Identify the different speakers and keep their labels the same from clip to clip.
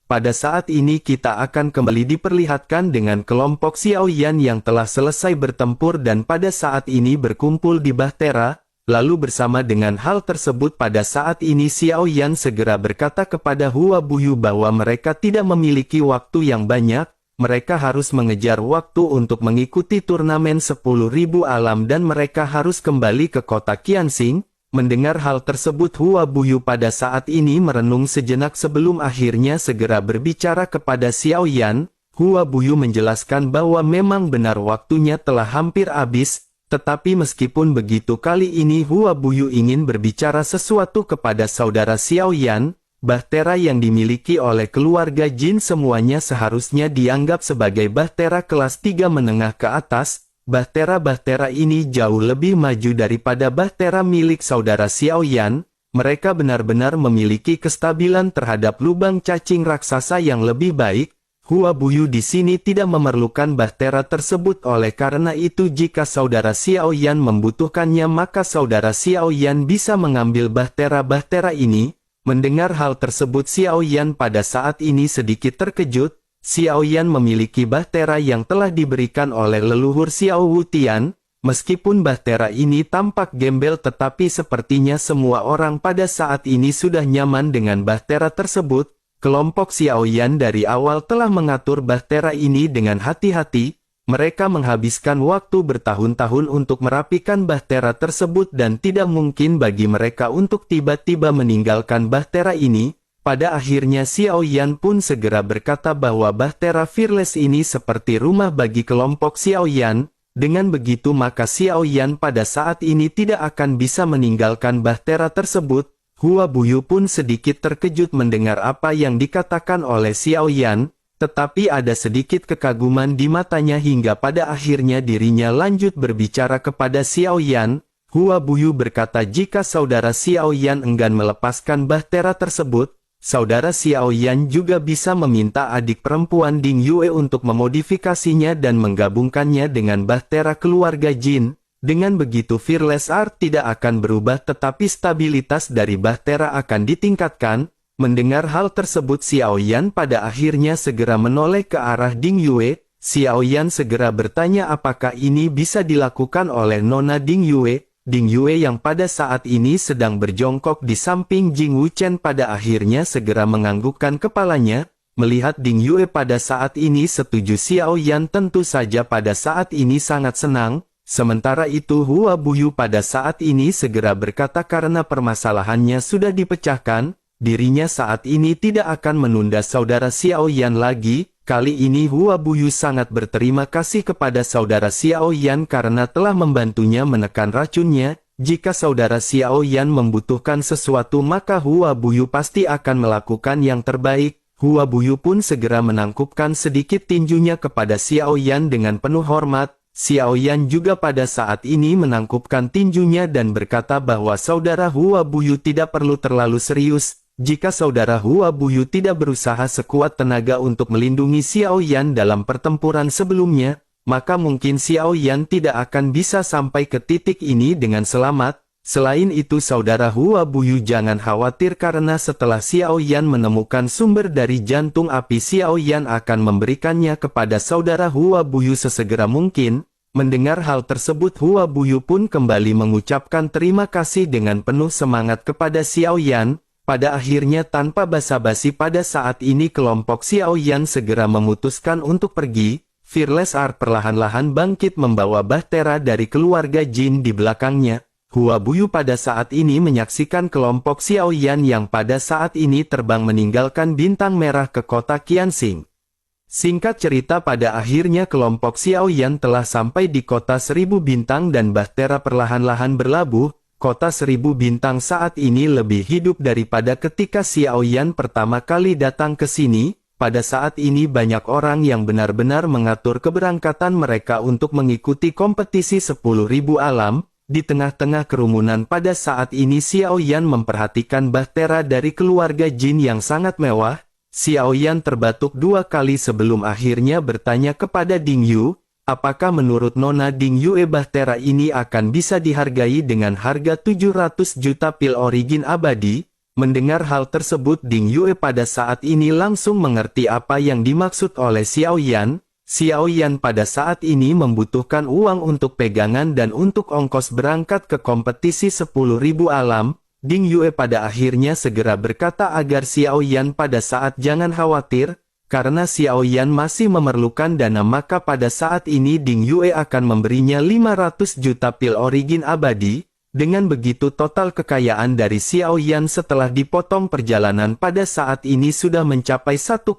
Speaker 1: pada saat ini kita akan kembali diperlihatkan dengan kelompok Xiaoyan yang telah selesai bertempur dan pada saat ini berkumpul di Bahtera. Lalu bersama dengan hal tersebut pada saat ini Xiaoyan segera berkata kepada Hua Buyu bahwa mereka tidak memiliki waktu yang banyak, mereka harus mengejar waktu untuk mengikuti turnamen 10.000 alam dan mereka harus kembali ke kota Qianxing. Mendengar hal tersebut Hua Buyu pada saat ini merenung sejenak sebelum akhirnya segera berbicara kepada Xiaoyan. Hua Buyu menjelaskan bahwa memang benar waktunya telah hampir habis. Tetapi meskipun begitu kali ini Hua Buyu ingin berbicara sesuatu kepada saudara Xiaoyan, bahtera yang dimiliki oleh keluarga Jin semuanya seharusnya dianggap sebagai bahtera kelas 3 menengah ke atas. Bahtera-bahtera ini jauh lebih maju daripada bahtera milik saudara Xiaoyan. Mereka benar-benar memiliki kestabilan terhadap lubang cacing raksasa yang lebih baik. Hua Buyu di sini tidak memerlukan bahtera tersebut oleh karena itu jika saudara Xiaoyan membutuhkannya maka saudara Xiaoyan bisa mengambil bahtera-bahtera ini. Mendengar hal tersebut Xiaoyan pada saat ini sedikit terkejut. Xiaoyan memiliki bahtera yang telah diberikan oleh leluhur Xiao Wutian. Meskipun bahtera ini tampak gembel tetapi sepertinya semua orang pada saat ini sudah nyaman dengan bahtera tersebut. Kelompok Xiaoyan dari awal telah mengatur bahtera ini dengan hati-hati. Mereka menghabiskan waktu bertahun-tahun untuk merapikan bahtera tersebut dan tidak mungkin bagi mereka untuk tiba-tiba meninggalkan bahtera ini. Pada akhirnya Xiaoyan pun segera berkata bahwa bahtera Fearless ini seperti rumah bagi kelompok Xiaoyan. Dengan begitu maka Xiaoyan pada saat ini tidak akan bisa meninggalkan bahtera tersebut. Hua Buyu pun sedikit terkejut mendengar apa yang dikatakan oleh Xiaoyan, tetapi ada sedikit kekaguman di matanya hingga pada akhirnya dirinya lanjut berbicara kepada Xiaoyan. Hua Buyu berkata jika saudara Xiaoyan enggan melepaskan bahtera tersebut, saudara Xiaoyan juga bisa meminta adik perempuan Ding Yue untuk memodifikasinya dan menggabungkannya dengan bahtera keluarga Jin. Dengan begitu Fearless Art tidak akan berubah tetapi stabilitas dari bahtera akan ditingkatkan. Mendengar hal tersebut Xiaoyan pada akhirnya segera menoleh ke arah Ding Yue. Xiaoyan segera bertanya apakah ini bisa dilakukan oleh Nona Ding Yue. Ding Yue yang pada saat ini sedang berjongkok di samping Jing Wuchen pada akhirnya segera menganggukkan kepalanya. Melihat Ding Yue pada saat ini setuju Xiaoyan tentu saja pada saat ini sangat senang. Sementara itu Hua Buyu pada saat ini segera berkata karena permasalahannya sudah dipecahkan, dirinya saat ini tidak akan menunda saudara Xiaoyan lagi. Kali ini Hua Buyu sangat berterima kasih kepada saudara Xiaoyan karena telah membantunya menekan racunnya. Jika saudara Xiaoyan membutuhkan sesuatu maka Hua Buyu pasti akan melakukan yang terbaik. Hua Buyu pun segera menangkupkan sedikit tinjunya kepada Xiaoyan dengan penuh hormat. Xiaoyan juga pada saat ini menangkupkan tinjunya dan berkata bahwa saudara Hua Buyu tidak perlu terlalu serius. Jika saudara Hua Buyu tidak berusaha sekuat tenaga untuk melindungi Xiaoyan dalam pertempuran sebelumnya, maka mungkin Xiaoyan tidak akan bisa sampai ke titik ini dengan selamat. Selain itu saudara Hua Buyu jangan khawatir karena setelah Xiaoyan menemukan sumber dari jantung api Xiaoyan akan memberikannya kepada saudara Hua Buyu sesegera mungkin. Mendengar hal tersebut Hua Buyu pun kembali mengucapkan terima kasih dengan penuh semangat kepada Xiaoyan. Pada akhirnya tanpa basa-basi pada saat ini kelompok Xiaoyan segera memutuskan untuk pergi. Fearless Art perlahan-lahan bangkit membawa bahtera dari keluarga Jin di belakangnya. Hua Buyu pada saat ini menyaksikan kelompok Xiaoyan yang pada saat ini terbang meninggalkan bintang merah ke kota Qianxing. Singkat cerita pada akhirnya kelompok Xiaoyan telah sampai di kota 1000 bintang dan bahtera perlahan-lahan berlabuh. Kota 1000 bintang saat ini lebih hidup daripada ketika Xiaoyan pertama kali datang ke sini. Pada saat ini banyak orang yang benar-benar mengatur keberangkatan mereka untuk mengikuti kompetisi 10.000 alam. Di tengah-tengah kerumunan pada saat ini Xiaoyan memperhatikan bahtera dari keluarga Jin yang sangat mewah. Xiaoyan terbatuk 2 kali sebelum akhirnya bertanya kepada Ding Yu, apakah menurut Nona Ding Yue bahtera ini akan bisa dihargai dengan harga 700 juta pil origin abadi? Mendengar hal tersebut, Ding Yue pada saat ini langsung mengerti apa yang dimaksud oleh Xiao Yan. Xiao Yan pada saat ini membutuhkan uang untuk pegangan dan untuk ongkos berangkat ke kompetisi 10.000 alam. Ding Yue pada akhirnya segera berkata agar Xiao Yan pada saat jangan khawatir, karena Xiao Yan masih memerlukan dana, maka pada saat ini Ding Yue akan memberinya 500 juta pil origin abadi. Dengan begitu total kekayaan dari Xiao Yan setelah dipotong perjalanan pada saat ini sudah mencapai 1,2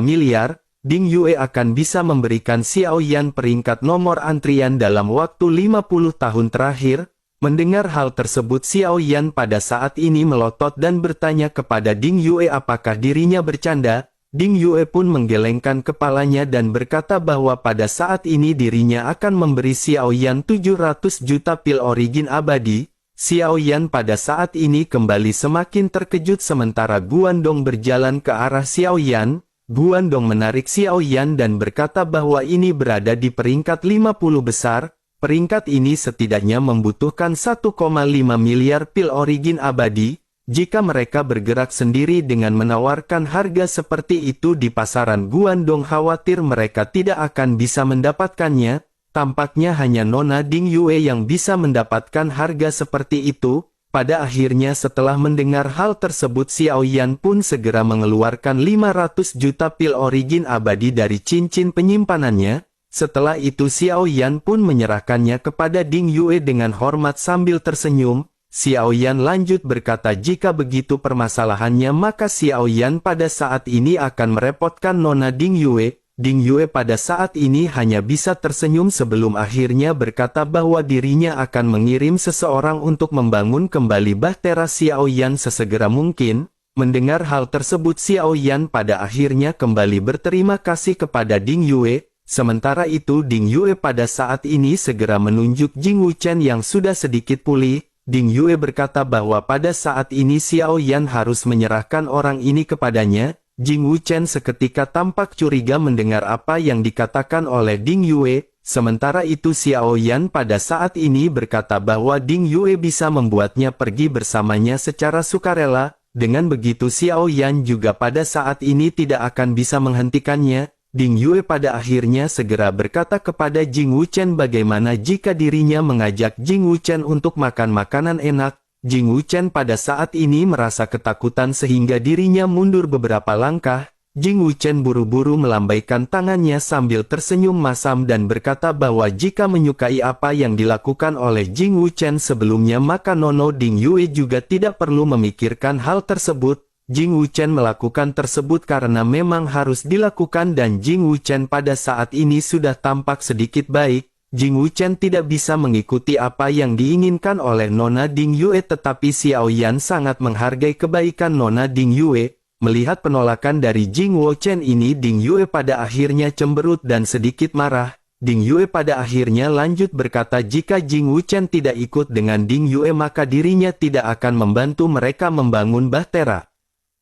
Speaker 1: miliar. Ding Yue akan bisa memberikan Xiao Yan peringkat nomor antrian dalam waktu 50 tahun terakhir. Mendengar hal tersebut, Xiao Yan pada saat ini melotot dan bertanya kepada Ding Yue apakah dirinya bercanda. Ding Yue pun menggelengkan kepalanya dan berkata bahwa pada saat ini dirinya akan memberi Xiao Yan 700 juta pil origin abadi. Xiao Yan pada saat ini kembali semakin terkejut sementara Guandong berjalan ke arah Xiao Yan. Guandong menarik Xiao Yan dan berkata bahwa ini berada di peringkat 50 besar. Peringkat ini setidaknya membutuhkan 1,5 miliar pil origin abadi. Jika mereka bergerak sendiri dengan menawarkan harga seperti itu di pasaran, Guandong khawatir mereka tidak akan bisa mendapatkannya. Tampaknya hanya Nona Ding Yue yang bisa mendapatkan harga seperti itu. Pada akhirnya setelah mendengar hal tersebut, Xiao Yan pun segera mengeluarkan 500 juta pil origin abadi dari cincin penyimpanannya. Setelah itu Xiao Yan pun menyerahkannya kepada Ding Yue dengan hormat sambil tersenyum. Xiao Yan lanjut berkata, jika begitu permasalahannya maka Xiao Yan pada saat ini akan merepotkan Nona Ding Yue. Ding Yue pada saat ini hanya bisa tersenyum sebelum akhirnya berkata bahwa dirinya akan mengirim seseorang untuk membangun kembali bahtera Xiao Yan sesegera mungkin. Mendengar hal tersebut, Xiao Yan pada akhirnya kembali berterima kasih kepada Ding Yue. Sementara itu Ding Yue pada saat ini segera menunjuk Jing Wuchen yang sudah sedikit pulih. Ding Yue berkata bahwa pada saat ini Xiao Yan harus menyerahkan orang ini kepadanya. Jing Wuchen seketika tampak curiga mendengar apa yang dikatakan oleh Ding Yue. Sementara itu Xiao Yan pada saat ini berkata bahwa Ding Yue bisa membuatnya pergi bersamanya secara sukarela. Dengan begitu Xiao Yan juga pada saat ini tidak akan bisa menghentikannya. Ding Yue pada akhirnya segera berkata kepada Jing Wuchen bagaimana jika dirinya mengajak Jing Wuchen untuk makan makanan enak. Jing Wuchen pada saat ini merasa ketakutan sehingga dirinya mundur beberapa langkah. Jing Wuchen buru-buru melambaikan tangannya sambil tersenyum masam dan berkata bahwa jika menyukai apa yang dilakukan oleh Jing Wuchen sebelumnya maka Nono Ding Yue juga tidak perlu memikirkan hal tersebut. Jing Wuchen melakukan tersebut karena memang harus dilakukan dan Jing Wuchen pada saat ini sudah tampak sedikit baik. Jing Wuchen tidak bisa mengikuti apa yang diinginkan oleh Nona Ding Yue, tetapi Xiao Yan sangat menghargai kebaikan Nona Ding Yue. Melihat penolakan dari Jing Wuchen ini, Ding Yue pada akhirnya cemberut dan sedikit marah. Ding Yue pada akhirnya lanjut berkata jika Jing Wuchen tidak ikut dengan Ding Yue maka dirinya tidak akan membantu mereka membangun bahtera.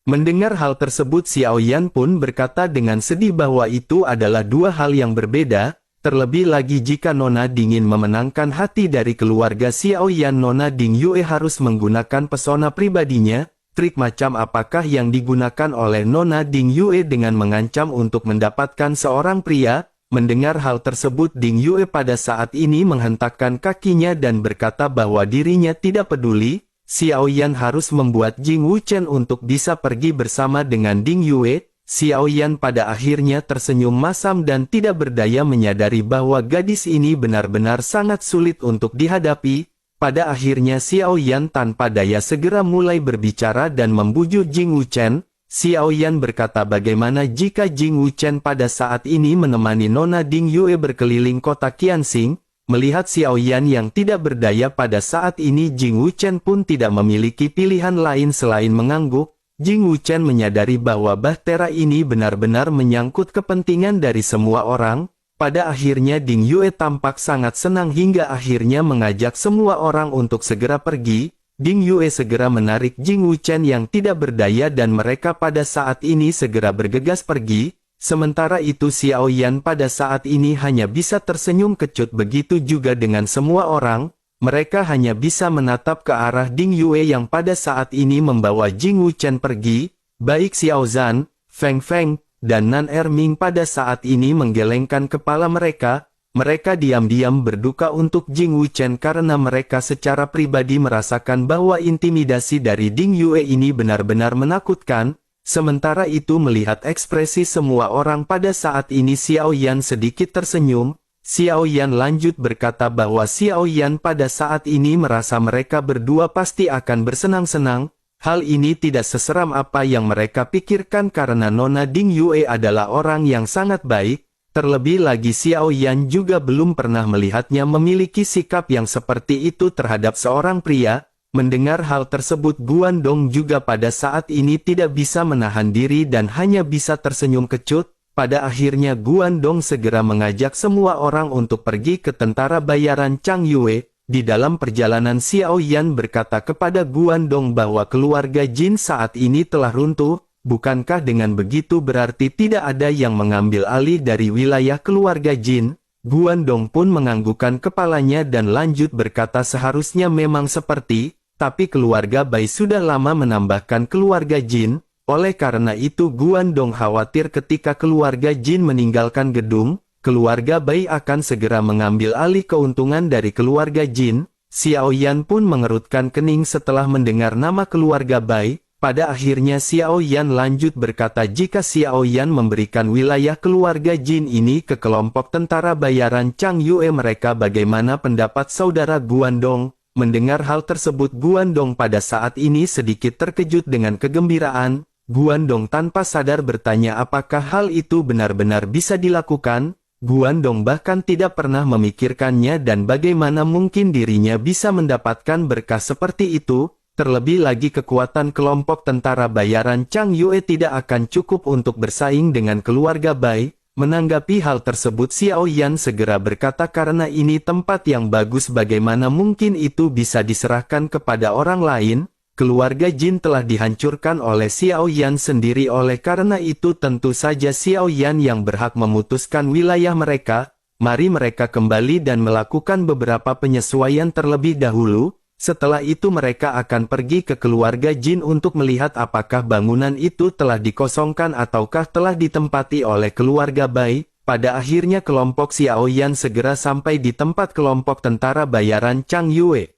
Speaker 1: Mendengar hal tersebut Xiao Yan pun berkata dengan sedih bahwa itu adalah dua hal yang berbeda, terlebih lagi jika Nona Ding ingin memenangkan hati dari keluarga Xiao Yan, Nona Ding Yue harus menggunakan pesona pribadinya. Trik macam apakah yang digunakan oleh Nona Ding Yue dengan mengancam untuk mendapatkan seorang pria? Mendengar hal tersebut Ding Yue pada saat ini menghentakkan kakinya dan berkata bahwa dirinya tidak peduli. Xiao Yan harus membuat Jing Wuchen untuk bisa pergi bersama dengan Ding Yue. Xiao Yan pada akhirnya tersenyum masam dan tidak berdaya menyadari bahwa gadis ini benar-benar sangat sulit untuk dihadapi. Pada akhirnya Xiao Yan tanpa daya segera mulai berbicara dan membujuk Jing Wuchen. Xiao Yan berkata bagaimana jika Jing Wuchen pada saat ini menemani Nona Ding Yue berkeliling kota Qianxing. Melihat Xiao Yan yang tidak berdaya pada saat ini, Jing Wuchen pun tidak memiliki pilihan lain selain mengangguk. Jing Wuchen menyadari bahwa bahtera ini benar-benar menyangkut kepentingan dari semua orang. Pada akhirnya Ding Yue tampak sangat senang hingga akhirnya mengajak semua orang untuk segera pergi. Ding Yue segera menarik Jing Wuchen yang tidak berdaya dan mereka pada saat ini segera bergegas pergi. Sementara itu Xiao Yan pada saat ini hanya bisa tersenyum kecut, begitu juga dengan semua orang. mereka hanya bisa menatap ke arah Ding Yue yang pada saat ini membawa Jing Wuchen pergi. Baik Xiao Zhan, Feng Feng, dan Nan Erming pada saat ini menggelengkan kepala mereka. Mereka diam-diam berduka untuk Jing Wuchen karena mereka secara pribadi merasakan bahwa intimidasi dari Ding Yue ini benar-benar menakutkan. Sementara itu melihat ekspresi semua orang pada saat ini, Xiao Yan sedikit tersenyum. Xiao Yan lanjut berkata bahwa Xiao Yan pada saat ini merasa mereka berdua pasti akan bersenang-senang. Hal ini tidak seseram apa yang mereka pikirkan karena Nona Ding Yue adalah orang yang sangat baik. Terlebih lagi Xiao Yan juga belum pernah melihatnya memiliki sikap yang seperti itu terhadap seorang pria. Mendengar hal tersebut, Guandong juga pada saat ini tidak bisa menahan diri dan hanya bisa tersenyum kecut. Pada akhirnya Guandong segera mengajak semua orang untuk pergi ke tentara bayaran Chang Yue. Di dalam perjalanan Xiao Yan berkata kepada Guandong bahwa keluarga Jin saat ini telah runtuh. Bukankah dengan begitu berarti tidak ada yang mengambil alih dari wilayah keluarga Jin? Guandong pun menganggukkan kepalanya dan lanjut berkata seharusnya memang seperti, tapi keluarga Bai sudah lama menambahkan keluarga Jin. Oleh karena itu Guandong khawatir ketika keluarga Jin meninggalkan gedung, keluarga Bai akan segera mengambil alih keuntungan dari keluarga Jin. Xiao Yan pun mengerutkan kening setelah mendengar nama keluarga Bai. Pada akhirnya Xiao Yan lanjut berkata jika Xiao Yan memberikan wilayah keluarga Jin ini ke kelompok tentara bayaran Chang Yue, mereka bagaimana pendapat saudara Guandong? Mendengar hal tersebut Guandong pada saat ini sedikit terkejut dengan kegembiraan. Guandong tanpa sadar bertanya apakah hal itu benar-benar bisa dilakukan? Guandong bahkan tidak pernah memikirkannya dan bagaimana mungkin dirinya bisa mendapatkan berkah seperti itu? Terlebih lagi kekuatan kelompok tentara bayaran Chang Yue tidak akan cukup untuk bersaing dengan keluarga Bai. Menanggapi hal tersebut Xiao Yan segera berkata karena ini tempat yang bagus bagaimana mungkin itu bisa diserahkan kepada orang lain. Keluarga Jin telah dihancurkan oleh Xiao Yan sendiri, oleh karena itu tentu saja Xiao Yan yang berhak memutuskan wilayah mereka. Mari mereka kembali dan melakukan beberapa penyesuaian terlebih dahulu. Setelah itu mereka akan pergi ke keluarga Jin untuk melihat apakah bangunan itu telah dikosongkan ataukah telah ditempati oleh keluarga Bai. Pada akhirnya kelompok Xiao Yan segera sampai di tempat kelompok tentara bayaran Chang Yue.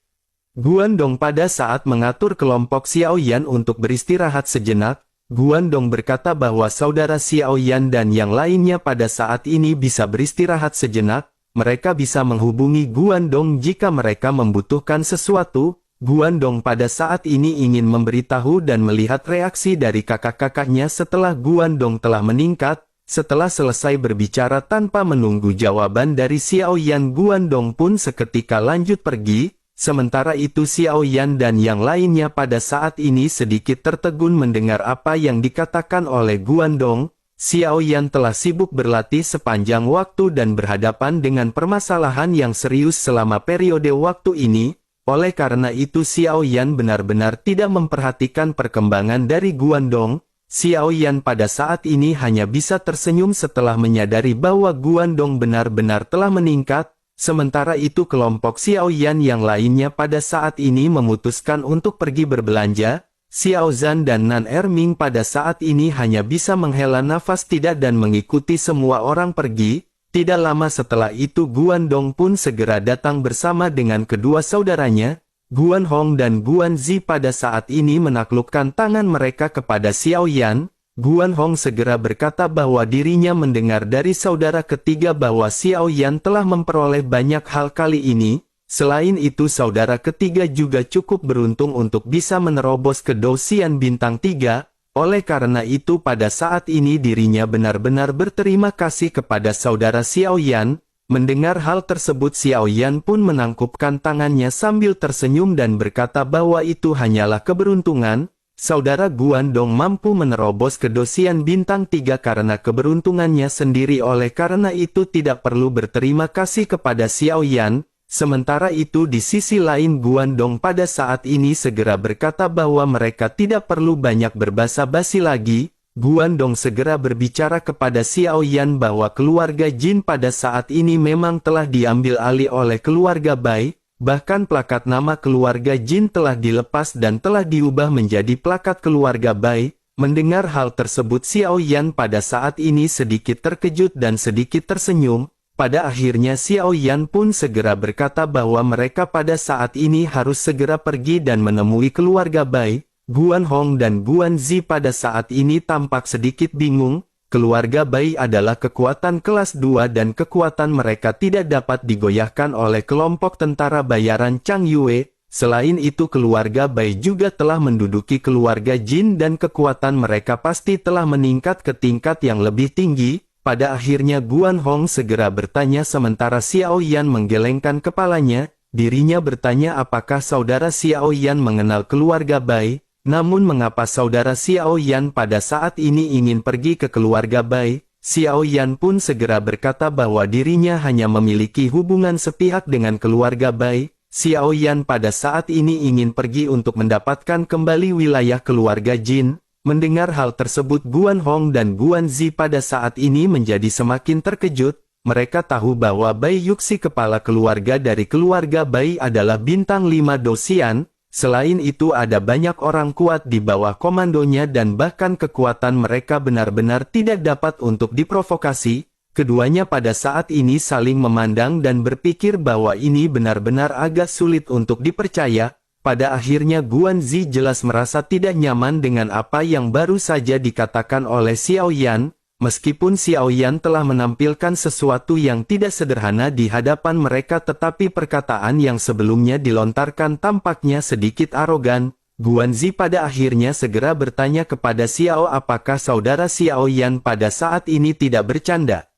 Speaker 1: Guandong pada saat mengatur kelompok Xiao Yan untuk beristirahat sejenak, Guandong berkata bahwa saudara Xiao Yan dan yang lainnya pada saat ini bisa beristirahat sejenak. Mereka bisa menghubungi Guandong jika mereka membutuhkan sesuatu. Guandong pada saat ini ingin memberitahu dan melihat reaksi dari kakak-kakaknya setelah Guandong telah meningkat. Setelah selesai berbicara tanpa menunggu jawaban dari Xiao Yan, Guandong pun seketika lanjut pergi. Sementara itu Xiao Yan dan yang lainnya pada saat ini sedikit tertegun mendengar apa yang dikatakan oleh Guandong. Xiao Yan telah sibuk berlatih sepanjang waktu dan berhadapan dengan permasalahan yang serius selama periode waktu ini. Oleh karena itu Xiao Yan benar-benar tidak memperhatikan perkembangan dari Guandong. Xiao Yan pada saat ini hanya bisa tersenyum setelah menyadari bahwa Guandong benar-benar telah meningkat. Sementara itu kelompok Xiao Yan yang lainnya pada saat ini memutuskan untuk pergi berbelanja. Xiao Zhan dan Nan Erming pada saat ini hanya bisa menghela nafas tidak dan mengikuti semua orang pergi. Tidak lama setelah itu Guandong pun segera datang bersama dengan kedua saudaranya. Guan Hong dan Guan Zi pada saat ini menaklukkan tangan mereka kepada Xiao Yan. Guan Hong segera berkata bahwa dirinya mendengar dari saudara ketiga bahwa Xiao Yan telah memperoleh banyak hal kali ini. Selain itu saudara ketiga juga cukup beruntung untuk bisa menerobos ke Dosian Bintang 3, oleh karena itu pada saat ini dirinya benar-benar berterima kasih kepada saudara Xiao Yan. Mendengar hal tersebut Xiao Yan pun menangkupkan tangannya sambil tersenyum dan berkata bahwa itu hanyalah keberuntungan. Saudara Guandong mampu menerobos ke Dosian Bintang 3 karena keberuntungannya sendiri, oleh karena itu tidak perlu berterima kasih kepada Xiao Yan. Sementara itu di sisi lain Guandong pada saat ini segera berkata bahwa mereka tidak perlu banyak berbasa-basi lagi. Guandong segera berbicara kepada Xiao Yan bahwa keluarga Jin pada saat ini memang telah diambil alih oleh keluarga Bai. Bahkan plakat nama keluarga Jin telah dilepas dan telah diubah menjadi plakat keluarga Bai. Mendengar hal tersebut Xiao Yan pada saat ini sedikit terkejut dan sedikit tersenyum. Pada akhirnya Xiao Yan pun segera berkata bahwa mereka pada saat ini harus segera pergi dan menemui keluarga Bai. Guan Hong dan Guan Zi pada saat ini tampak sedikit bingung. Keluarga Bai adalah kekuatan kelas 2 dan kekuatan mereka tidak dapat digoyahkan oleh kelompok tentara bayaran Chang Yue. Selain itu keluarga Bai juga telah menduduki keluarga Jin dan kekuatan mereka pasti telah meningkat ke tingkat yang lebih tinggi. Pada akhirnya Guan Hong segera bertanya sementara Xiao Yan menggelengkan kepalanya. Dirinya bertanya apakah saudara Xiao Yan mengenal keluarga Bai. Namun mengapa saudara Xiao Yan pada saat ini ingin pergi ke keluarga Bai? Xiao Yan pun segera berkata bahwa dirinya hanya memiliki hubungan sepihak dengan keluarga Bai. Xiao Yan pada saat ini ingin pergi untuk mendapatkan kembali wilayah keluarga Jin. Mendengar hal tersebut Guan Hong dan Guan Zi pada saat ini menjadi semakin terkejut. Mereka tahu bahwa Bai Yuxi kepala keluarga dari keluarga Bai adalah bintang 5 Dosian. Selain itu ada banyak orang kuat di bawah komandonya dan bahkan kekuatan mereka benar-benar tidak dapat untuk diprovokasi. Keduanya pada saat ini saling memandang dan berpikir bahwa ini benar-benar agak sulit untuk dipercaya. Pada akhirnya Guan Zi jelas merasa tidak nyaman dengan apa yang baru saja dikatakan oleh Xiao Yan. Meskipun Xiao Yan telah menampilkan sesuatu yang tidak sederhana di hadapan mereka tetapi perkataan yang sebelumnya dilontarkan tampaknya sedikit arogan. Guan Zi pada akhirnya segera bertanya kepada Xiao apakah saudara Xiao Yan pada saat ini tidak bercanda.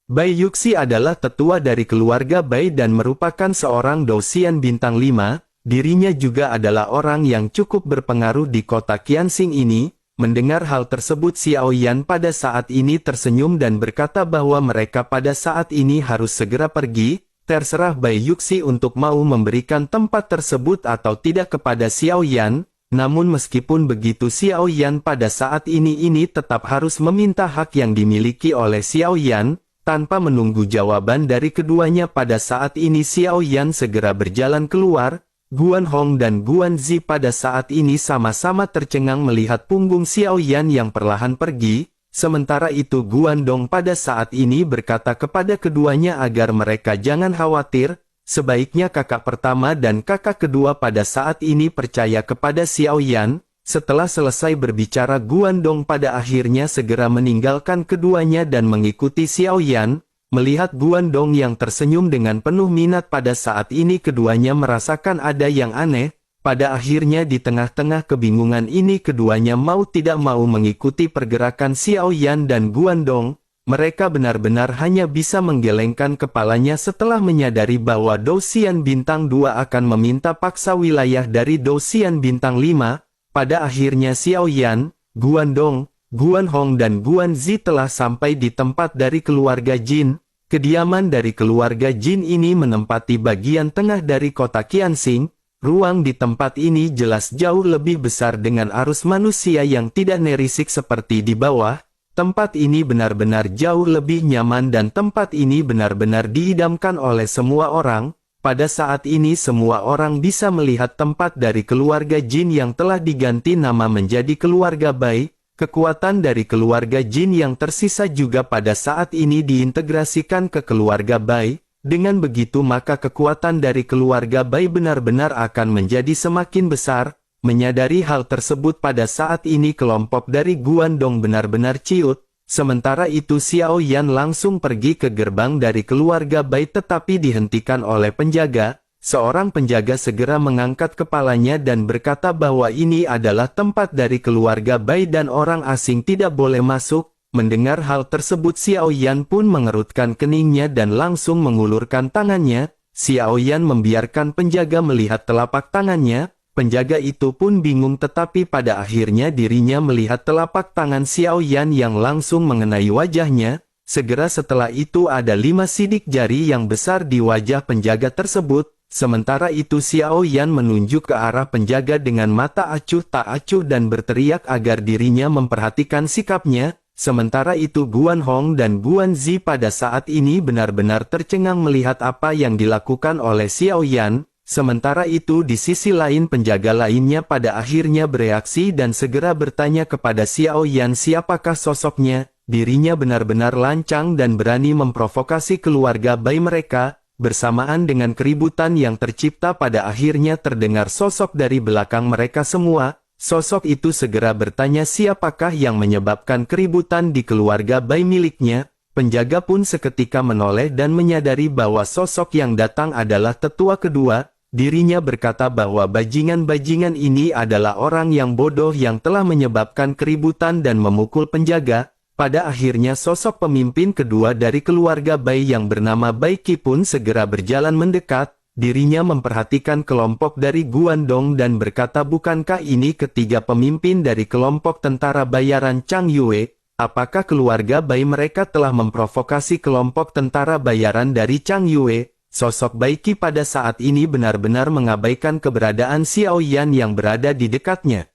Speaker 1: Bai Yuxi adalah tetua dari keluarga Bai dan merupakan seorang Dosian bintang 5. Dirinya juga adalah orang yang cukup berpengaruh di kota Qianxing ini. Mendengar hal tersebut Xiao Yan pada saat ini tersenyum dan berkata bahwa mereka pada saat ini harus segera pergi. Terserah Bai Yuxi untuk mau memberikan tempat tersebut atau tidak kepada Xiao Yan. Namun meskipun begitu Xiao Yan pada saat ini tetap harus meminta hak yang dimiliki oleh Xiao Yan. Tanpa menunggu jawaban dari keduanya pada saat ini Xiao Yan segera berjalan keluar. Guan Hong dan Guan Zi pada saat ini sama-sama tercengang melihat punggung Xiao Yan yang perlahan pergi. Sementara itu Guan Dong pada saat ini berkata kepada keduanya agar mereka jangan khawatir. Sebaiknya kakak pertama dan kakak kedua pada saat ini percaya kepada Xiao Yan. Setelah selesai berbicara Guan Dong pada akhirnya segera meninggalkan keduanya dan mengikuti Xiao Yan. Melihat Guan Dong yang tersenyum dengan penuh minat pada saat ini keduanya merasakan ada yang aneh. Pada akhirnya di tengah-tengah kebingungan ini keduanya mau tidak mau mengikuti pergerakan Xiao Yan dan Guan Dong. Mereka benar-benar hanya bisa menggelengkan kepalanya setelah menyadari bahwa Dosian Bintang 2 akan meminta paksa wilayah dari Dosian Bintang 5. Pada akhirnya Xiao Yan, Guan Dong, Guan Hong dan Guan Zi telah sampai di tempat dari keluarga Jin. Kediaman dari keluarga Jin ini menempati bagian tengah dari kota Qianxing. Ruang di tempat ini jelas jauh lebih besar dengan arus manusia yang tidak nerisik seperti di bawah. Tempat ini benar-benar jauh lebih nyaman dan tempat ini benar-benar diidamkan oleh semua orang. Pada saat ini semua orang bisa melihat tempat dari keluarga Jin yang telah diganti nama menjadi keluarga Bai. Kekuatan dari keluarga Jin yang tersisa juga pada saat ini diintegrasikan ke keluarga Bai. Dengan begitu maka kekuatan dari keluarga Bai benar-benar akan menjadi semakin besar. Menyadari hal tersebut pada saat ini kelompok dari Guan Dong benar-benar ciut. Sementara itu Xiao Yan langsung pergi ke gerbang dari keluarga Bai tetapi dihentikan oleh penjaga. Seorang penjaga segera mengangkat kepalanya dan berkata bahwa ini adalah tempat dari keluarga Bai dan orang asing tidak boleh masuk. Mendengar hal tersebut Xiao Yan pun mengerutkan keningnya dan langsung mengulurkan tangannya. Xiao Yan membiarkan penjaga melihat telapak tangannya. Penjaga itu pun bingung tetapi pada akhirnya dirinya melihat telapak tangan Xiao Yan yang langsung mengenai wajahnya. Segera setelah itu ada 5 sidik jari yang besar di wajah penjaga tersebut. Sementara itu Xiao Yan menunjuk ke arah penjaga dengan mata acuh tak acuh dan berteriak agar dirinya memperhatikan sikapnya. Sementara itu Guan Hong dan Guan Zi pada saat ini benar-benar tercengang melihat apa yang dilakukan oleh Xiao Yan. Sementara itu di sisi lain penjaga lainnya pada akhirnya bereaksi dan segera bertanya kepada Xiao Yan siapakah sosoknya. Dirinya benar-benar lancang dan berani memprovokasi keluarga Bai mereka. Bersamaan dengan keributan yang tercipta pada akhirnya terdengar sosok dari belakang mereka semua. Sosok itu segera bertanya siapakah yang menyebabkan keributan di keluarga Bai miliknya. Penjaga pun seketika menoleh dan menyadari bahwa sosok yang datang adalah tetua kedua. Dirinya berkata bahwa bajingan-bajingan ini adalah orang yang bodoh yang telah menyebabkan keributan dan memukul penjaga. Pada akhirnya sosok pemimpin kedua dari keluarga Bai yang bernama Bai Qi pun segera berjalan mendekat. Dirinya memperhatikan kelompok dari Guandong dan berkata bukankah ini ketiga pemimpin dari kelompok tentara bayaran Chang Yue? Apakah keluarga Bai mereka telah memprovokasi kelompok tentara bayaran dari Chang Yue? Sosok Bai Qi pada saat ini benar-benar mengabaikan keberadaan Xiao Yan yang berada di dekatnya.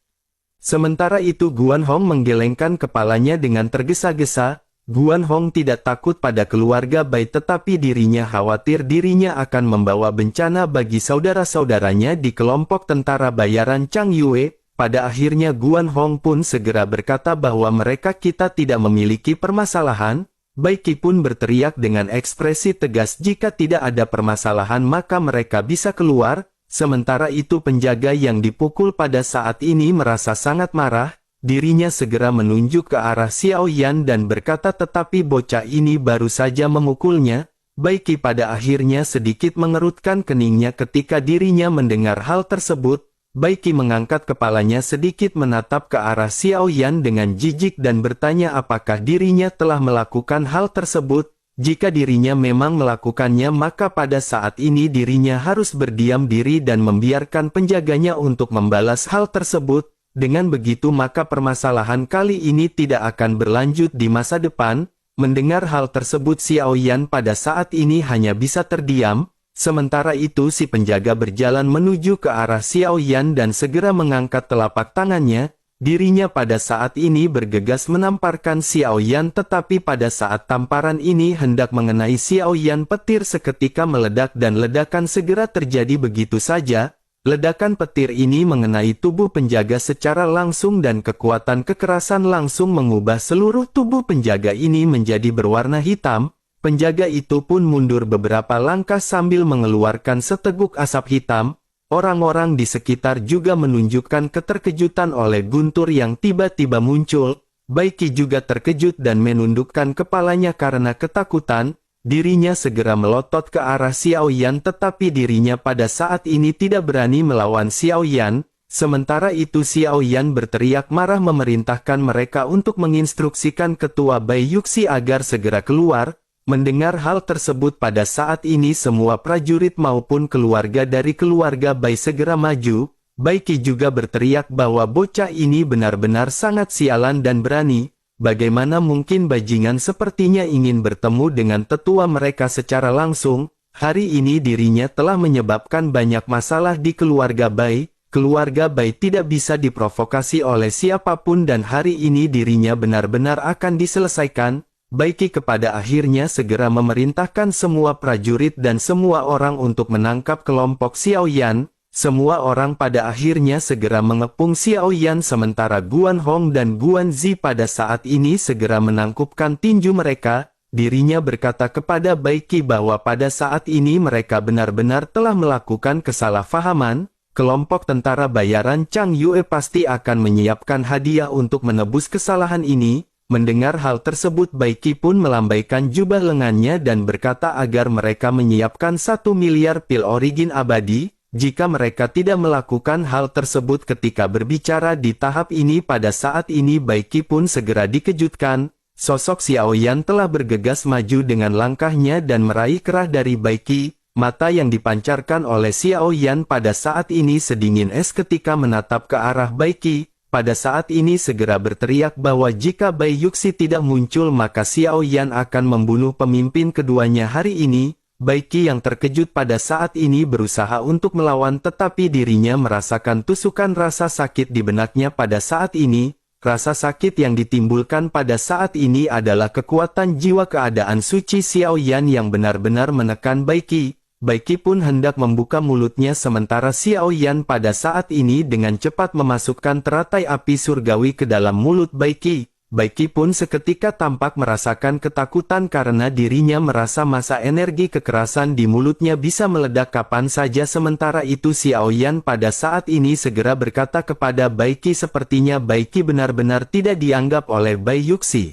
Speaker 1: Sementara itu Guan Hong menggelengkan kepalanya dengan tergesa-gesa. Guan Hong tidak takut pada keluarga Bai tetapi dirinya khawatir dirinya akan membawa bencana bagi saudara-saudaranya di kelompok tentara bayaran Chang Yue. Pada akhirnya Guan Hong pun segera berkata bahwa kita tidak memiliki permasalahan. Bai Qi pun berteriak dengan ekspresi tegas jika tidak ada permasalahan maka mereka bisa keluar. Sementara itu penjaga yang dipukul pada saat ini merasa sangat marah. Dirinya segera menunjuk ke arah Xiao Yan dan berkata tetapi bocah ini baru saja memukulnya. Bai Qi pada akhirnya sedikit mengerutkan keningnya ketika dirinya mendengar hal tersebut. Bai Qi mengangkat kepalanya sedikit menatap ke arah Xiao Yan dengan jijik dan bertanya apakah dirinya telah melakukan hal tersebut. Jika dirinya memang melakukannya maka pada saat ini dirinya harus berdiam diri dan membiarkan penjaganya untuk membalas hal tersebut. Dengan begitu maka permasalahan kali ini tidak akan berlanjut di masa depan. Mendengar hal tersebut Xiao Yan pada saat ini hanya bisa terdiam. Sementara itu si penjaga berjalan menuju ke arah Xiao Yan dan segera mengangkat telapak tangannya. Dirinya pada saat ini bergegas menamparkan Xiao Yan tetapi pada saat tamparan ini hendak mengenai Xiao Yan petir seketika meledak dan ledakan segera terjadi begitu saja. Ledakan petir ini mengenai tubuh penjaga secara langsung dan kekuatan kekerasan langsung mengubah seluruh tubuh penjaga ini menjadi berwarna hitam. Penjaga itu pun mundur beberapa langkah sambil mengeluarkan seteguk asap hitam. Orang-orang di sekitar juga menunjukkan keterkejutan oleh guntur yang tiba-tiba muncul. Bai Qi juga terkejut dan menundukkan kepalanya karena ketakutan. Dirinya segera melotot ke arah Xiao Yan tetapi dirinya pada saat ini tidak berani melawan Xiao Yan. Sementara itu Xiao Yan berteriak marah memerintahkan mereka untuk menginstruksikan ketua Bai Yuxi agar segera keluar. Mendengar hal tersebut pada saat ini semua prajurit maupun keluarga dari keluarga Bai segera maju. Bai Qi juga berteriak bahwa bocah ini benar-benar sangat sialan dan berani. Bagaimana mungkin bajingan sepertinya ingin bertemu dengan tetua mereka secara langsung. Hari ini dirinya telah menyebabkan banyak masalah di keluarga Bai. Keluarga Bai tidak bisa diprovokasi oleh siapapun dan hari ini dirinya benar-benar akan diselesaikan. Bai Qi kepada akhirnya segera memerintahkan semua prajurit dan semua orang untuk menangkap kelompok Xiao Yan. Semua orang pada akhirnya segera mengepung Xiao Yan sementara Guan Hong dan Guan Zi pada saat ini segera menangkupkan tinju mereka. Dirinya berkata kepada Bai Qi bahwa pada saat ini mereka benar-benar telah melakukan kesalahpahaman. Kelompok tentara bayaran Chang Yue pasti akan menyiapkan hadiah untuk menebus kesalahan ini. Mendengar hal tersebut Bai Qi pun melambaikan jubah lengannya dan berkata agar mereka menyiapkan 1 miliar pil origin abadi. Jika mereka tidak melakukan hal tersebut ketika berbicara di tahap ini pada saat ini Bai Qi pun segera dikejutkan. Sosok Xiao Yan telah bergegas maju dengan langkahnya dan meraih kerah dari Bai Qi. Mata yang dipancarkan oleh Xiao Yan pada saat ini sedingin es ketika menatap ke arah Bai Qi. Pada saat ini segera berteriak bahwa jika Bai Yuxi tidak muncul maka Xiao Yan akan membunuh pemimpin keduanya hari ini. Bai Qi yang terkejut pada saat ini berusaha untuk melawan tetapi dirinya merasakan tusukan rasa sakit di benaknya pada saat ini. Rasa sakit yang ditimbulkan pada saat ini adalah kekuatan jiwa keadaan suci Xiao Yan yang benar-benar menekan Bai Qi. Bai Qi pun hendak membuka mulutnya sementara Xiao Yan pada saat ini dengan cepat memasukkan teratai api surgawi ke dalam mulut Bai Qi. Bai Qi pun seketika tampak merasakan ketakutan karena dirinya merasa masa energi kekerasan di mulutnya bisa meledak kapan saja. Sementara itu Xiao Yan pada saat ini segera berkata kepada Bai Qi, sepertinya Bai Qi benar-benar tidak dianggap oleh Bai Yuxi.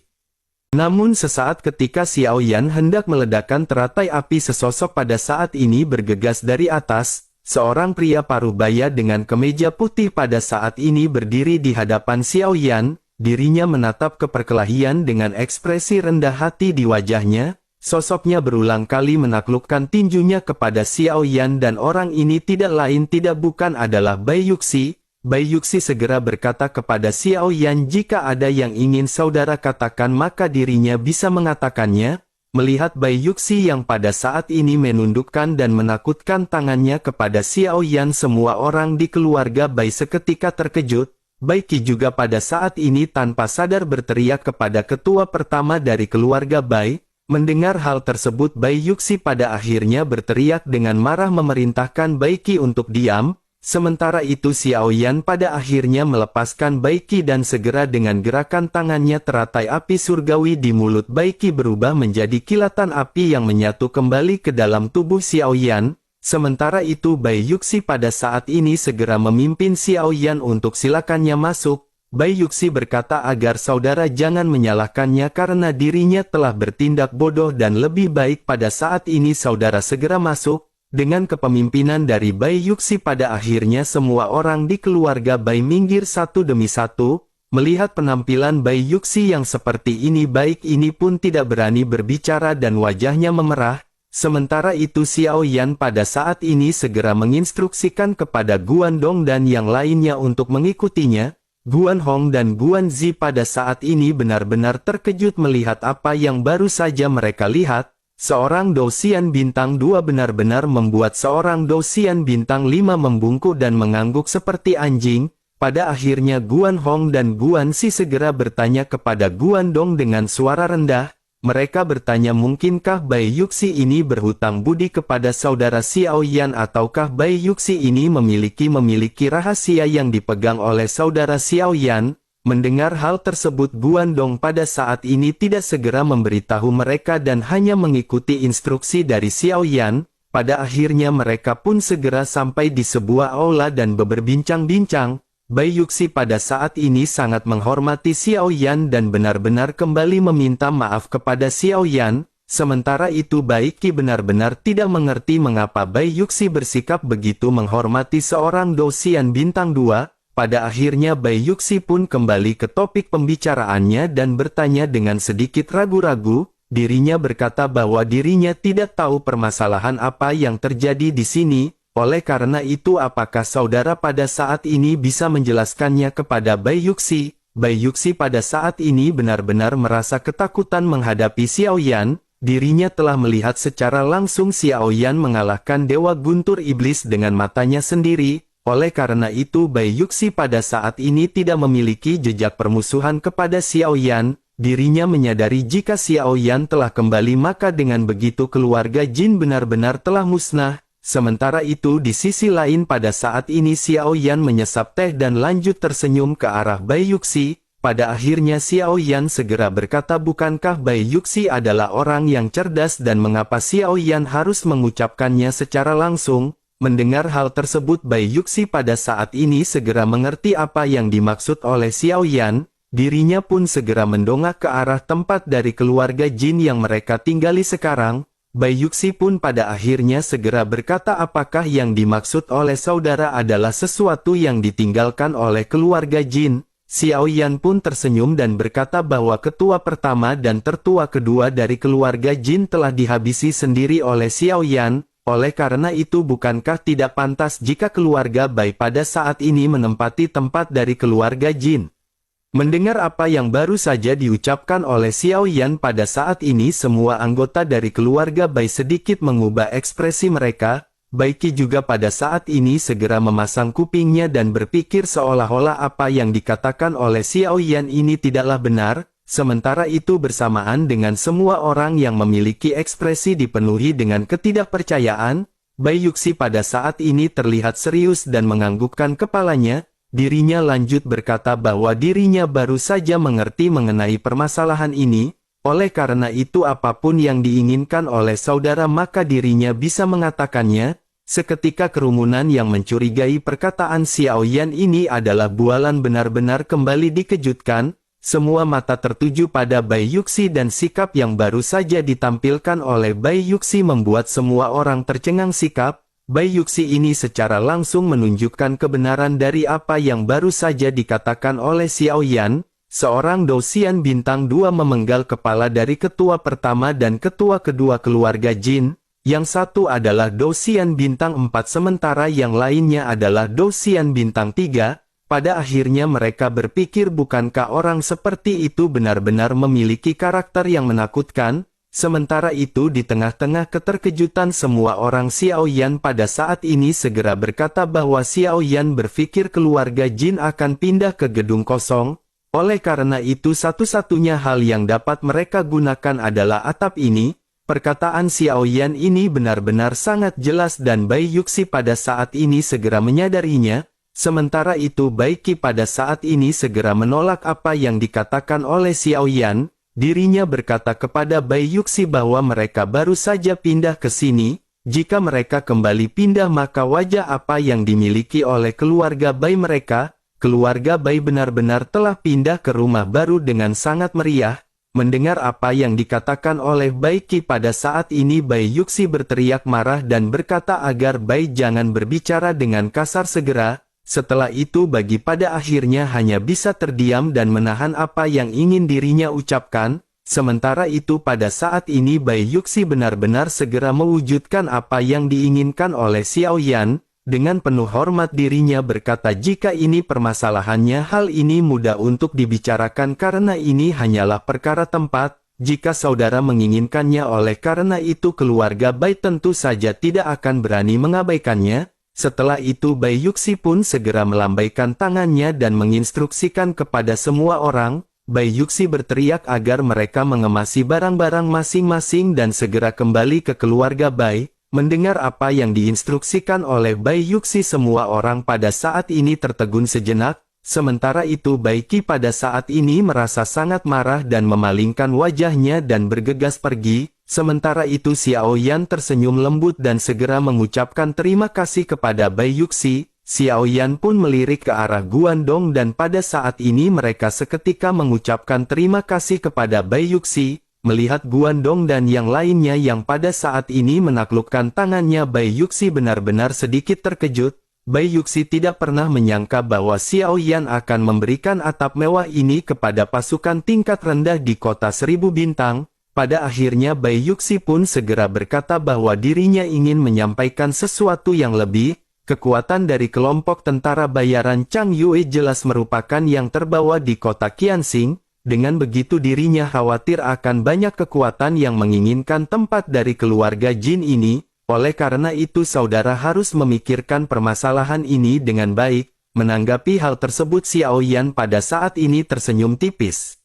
Speaker 1: Namun sesaat ketika Xiao Yan hendak meledakkan teratai api, sesosok pada saat ini bergegas dari atas. Seorang pria parubaya dengan kemeja putih pada saat ini berdiri di hadapan Xiao Yan. Dirinya menatap ke perkelahian dengan ekspresi rendah hati di wajahnya. Sosoknya berulang kali menaklukkan tinjunya kepada Xiao Yan dan orang ini tidak lain tidak bukan adalah Bai Yuxi. Bai Yuxi segera berkata kepada Xiao Yan, jika ada yang ingin saudara katakan maka dirinya bisa mengatakannya. Melihat Bai Yuxi yang pada saat ini menundukkan dan menakutkan tangannya kepada Xiao Yan, semua orang di keluarga Bai seketika terkejut. Bai Qi juga pada saat ini tanpa sadar berteriak kepada ketua pertama dari keluarga Bai. Mendengar hal tersebut Bai Yuxi pada akhirnya berteriak dengan marah memerintahkan Bai Qi untuk diam. Sementara itu Xiao Yan pada akhirnya melepaskan Bai Qi dan segera dengan gerakan tangannya teratai api surgawi di mulut Bai Qi berubah menjadi kilatan api yang menyatu kembali ke dalam tubuh Xiao Yan. Sementara itu Bai Yuxi pada saat ini segera memimpin Xiao Yan untuk silakannya masuk. Bai Yuxi berkata agar saudara jangan menyalahkannya karena dirinya telah bertindak bodoh dan lebih baik pada saat ini saudara segera masuk. Dengan kepemimpinan dari Bai Yuxi pada akhirnya semua orang di keluarga Bai minggir satu demi satu. Melihat penampilan Bai Yuxi yang seperti ini, baik ini pun tidak berani berbicara dan wajahnya memerah. Sementara itu Xiao Yan pada saat ini segera menginstruksikan kepada Guan Dong dan yang lainnya untuk mengikutinya. Guan Hong dan Guan Zi pada saat ini benar-benar terkejut melihat apa yang baru saja mereka lihat. Seorang Dosian bintang 2 benar-benar membuat seorang Dosian bintang 5 membungkuk dan mengangguk seperti anjing. Pada akhirnya Guan Hong dan Guan Zi segera bertanya kepada Guan Dong dengan suara rendah. Mereka bertanya, mungkinkah Bai Yuxi ini berhutang budi kepada saudara Xiao Yan ataukah Bai Yuxi ini memiliki rahasia yang dipegang oleh saudara Xiao Yan? Mendengar hal tersebut Guan Dong pada saat ini tidak segera memberitahu mereka dan hanya mengikuti instruksi dari Xiao Yan. Pada akhirnya mereka pun segera sampai di sebuah aula dan berbincang-bincang. Bai Yuxi pada saat ini sangat menghormati Xiao Yan dan benar-benar kembali meminta maaf kepada Xiao Yan. Sementara itu Bai Qi benar-benar tidak mengerti mengapa Bai Yuxi bersikap begitu menghormati seorang Dosian bintang 2. Pada akhirnya Bai Yuxi pun kembali ke topik pembicaraannya dan bertanya dengan sedikit ragu-ragu. Dirinya berkata bahwa dirinya tidak tahu permasalahan apa yang terjadi di sini. Oleh karena itu apakah saudara pada saat ini bisa menjelaskannya kepada Bai Yuxi? Bai Yuxi pada saat ini benar-benar merasa ketakutan menghadapi Xiao Yan. Dirinya telah melihat secara langsung Xiao Yan mengalahkan Dewa Guntur Iblis dengan matanya sendiri. Oleh karena itu Bai Yuxi pada saat ini tidak memiliki jejak permusuhan kepada Xiao Yan. Dirinya menyadari jika Xiao Yan telah kembali maka dengan begitu keluarga Jin benar-benar telah musnah. Sementara itu di sisi lain pada saat ini Xiao Yan menyesap teh dan lanjut tersenyum ke arah Bai Yuxi. Pada akhirnya Xiao Yan segera berkata, bukankah Bai Yuxi adalah orang yang cerdas dan mengapa Xiao Yan harus mengucapkannya secara langsung? Mendengar hal tersebut Bai Yuxi pada saat ini segera mengerti apa yang dimaksud oleh Xiao Yan. Dirinya pun segera mendongak ke arah tempat dari keluarga Jin yang mereka tinggali sekarang. Bai Yuxi pun pada akhirnya segera berkata, apakah yang dimaksud oleh saudara adalah sesuatu yang ditinggalkan oleh keluarga Jin? Xiao Yan pun tersenyum dan berkata bahwa ketua pertama dan tertua kedua dari keluarga Jin telah dihabisi sendiri oleh Xiao Yan. Oleh karena itu bukankah tidak pantas jika keluarga Bai pada saat ini menempati tempat dari keluarga Jin? Mendengar apa yang baru saja diucapkan oleh Xiao Yan pada saat ini semua anggota dari keluarga Bai sedikit mengubah ekspresi mereka. Bai Qi juga pada saat ini segera memasang kupingnya dan berpikir seolah-olah apa yang dikatakan oleh Xiao Yan ini tidaklah benar. Sementara itu bersamaan dengan semua orang yang memiliki ekspresi dipenuhi dengan ketidakpercayaan, Bai Yuxi pada saat ini terlihat serius dan menganggukkan kepalanya. Dirinya lanjut berkata bahwa dirinya baru saja mengerti mengenai permasalahan ini. Oleh karena itu apapun yang diinginkan oleh saudara maka dirinya bisa mengatakannya. Seketika kerumunan yang mencurigai perkataan Xiao Yan ini adalah bualan benar-benar kembali dikejutkan. Semua mata tertuju pada Bai Yuxi dan sikap yang baru saja ditampilkan oleh Bai Yuxi membuat semua orang tercengang sikap. Bai Yuxi ini secara langsung menunjukkan kebenaran dari apa yang baru saja dikatakan oleh Xiao Yan. Seorang Dosian bintang 2 memenggal kepala dari ketua pertama dan ketua kedua keluarga Jin. Yang satu adalah Dosian bintang 4 sementara yang lainnya adalah Dosian bintang 3. Pada akhirnya mereka berpikir bukankah orang seperti itu benar-benar memiliki karakter yang menakutkan. Sementara itu di tengah-tengah keterkejutan semua orang Xiao Yan pada saat ini segera berkata bahwa Xiao Yan berpikir keluarga Jin akan pindah ke gedung kosong. Oleh karena itu satu-satunya hal yang dapat mereka gunakan adalah atap ini. Perkataan Xiao Yan ini benar-benar sangat jelas dan Bai Yuxi pada saat ini segera menyadarinya. Sementara itu Bai Qi pada saat ini segera menolak apa yang dikatakan oleh Xiao Yan. Dirinya berkata kepada Bai Yuxi bahwa mereka baru saja pindah ke sini. Jika mereka kembali pindah maka wajah apa yang dimiliki oleh keluarga Bai mereka. Keluarga Bai benar-benar telah pindah ke rumah baru dengan sangat meriah. Mendengar apa yang dikatakan oleh Bai Qi pada saat ini Bai Yuxi berteriak marah dan berkata agar Bai jangan berbicara dengan kasar segera. Setelah itu bagi pada akhirnya hanya bisa terdiam dan menahan apa yang ingin dirinya ucapkan. Sementara itu pada saat ini Bai Yuxi benar-benar segera mewujudkan apa yang diinginkan oleh Xiao Yan. Dengan penuh hormat dirinya berkata jika ini permasalahannya hal ini mudah untuk dibicarakan karena ini hanyalah perkara tempat. Jika saudara menginginkannya oleh karena itu keluarga Bai tentu saja tidak akan berani mengabaikannya. Setelah itu Bai Yuxi pun segera melambaikan tangannya dan menginstruksikan kepada semua orang. Bai Yuxi berteriak agar mereka mengemasi barang-barang masing-masing dan segera kembali ke keluarga Bai. Mendengar apa yang diinstruksikan oleh Bai Yuxi semua orang pada saat ini tertegun sejenak. Sementara itu Bai Qi pada saat ini merasa sangat marah dan memalingkan wajahnya dan bergegas pergi. Sementara itu Xiao Yan tersenyum lembut dan segera mengucapkan terima kasih kepada Bai Yuxi. Xiao Yan pun melirik ke arah Guandong dan pada saat ini mereka seketika mengucapkan terima kasih kepada Bai Yuxi. Melihat Guandong dan yang lainnya yang pada saat ini menaklukkan tangannya Bai Yuxi benar-benar sedikit terkejut. Bai Yuxi tidak pernah menyangka bahwa Xiao Yan akan memberikan atap mewah ini kepada pasukan tingkat rendah di kota 1000 bintang. Pada akhirnya Bai Yuxi pun segera berkata bahwa dirinya ingin menyampaikan sesuatu yang lebih. Kekuatan dari kelompok tentara bayaran Chang Yue jelas merupakan yang terbawa di kota Qianxing. Dengan begitu dirinya khawatir akan banyak kekuatan yang menginginkan tempat dari keluarga Jin ini. Oleh karena itu saudara harus memikirkan permasalahan ini dengan baik. Menanggapi hal tersebut Xiao Yan pada saat ini tersenyum tipis.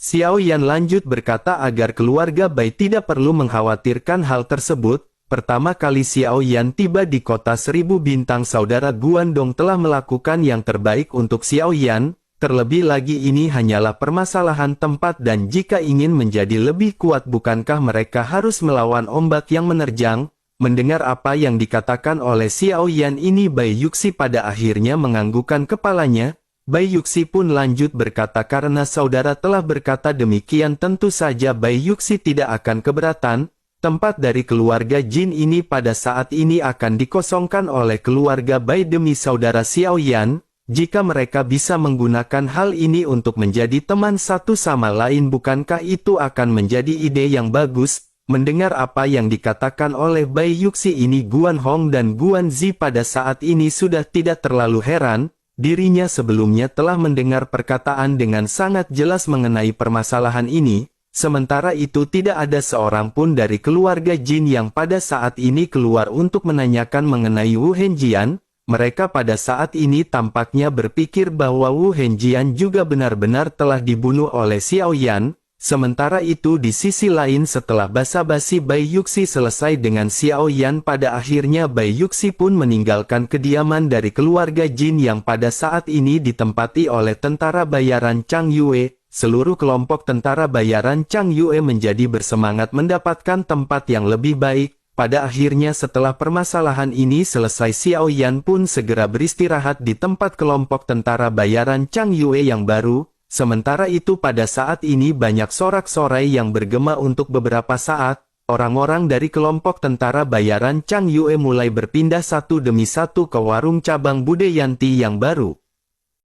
Speaker 1: Xiao Yan lanjut berkata agar keluarga Bai tidak perlu mengkhawatirkan hal tersebut. Pertama kali Xiao Yan tiba di kota 1000 bintang saudara Guandong telah melakukan yang terbaik untuk Xiao Yan. Terlebih lagi ini hanyalah permasalahan tempat dan jika ingin menjadi lebih kuat bukankah mereka harus melawan ombak yang menerjang? Mendengar apa yang dikatakan oleh Xiao Yan ini Bai Yuxi pada akhirnya menganggukkan kepalanya. Bai Yuxi pun lanjut berkata karena saudara telah berkata demikian tentu saja Bai Yuxi tidak akan keberatan. Tempat dari keluarga Jin ini pada saat ini akan dikosongkan oleh keluarga Bai demi saudara Xiao Yan. Jika mereka bisa menggunakan hal ini untuk menjadi teman satu sama lain bukankah itu akan menjadi ide yang bagus? Mendengar apa yang dikatakan oleh Bai Yuxi ini Guan Hong dan Guan Zi pada saat ini sudah tidak terlalu heran. Dirinya sebelumnya telah mendengar perkataan dengan sangat jelas mengenai permasalahan ini. Sementara itu tidak ada seorang pun dari keluarga Jin yang pada saat ini keluar untuk menanyakan mengenai Wu Henjian. Mereka pada saat ini tampaknya berpikir bahwa Wu Henjian juga benar-benar telah dibunuh oleh Xiao Yan. Sementara itu di sisi lain setelah basa-basi Bai Yuxi selesai dengan Xiao Yan, pada akhirnya Bai Yuxi pun meninggalkan kediaman dari keluarga Jin yang pada saat ini ditempati oleh tentara bayaran Chang Yue. Seluruh kelompok tentara bayaran Chang Yue menjadi bersemangat mendapatkan tempat yang lebih baik. Pada akhirnya setelah permasalahan ini selesai, Xiao Yan pun segera beristirahat di tempat kelompok tentara bayaran Chang Yue yang baru. Sementara itu pada saat ini banyak sorak-sorai yang bergema untuk beberapa saat. Orang-orang dari kelompok tentara bayaran Chang Yue mulai berpindah satu demi satu ke warung cabang Budayanti yang baru.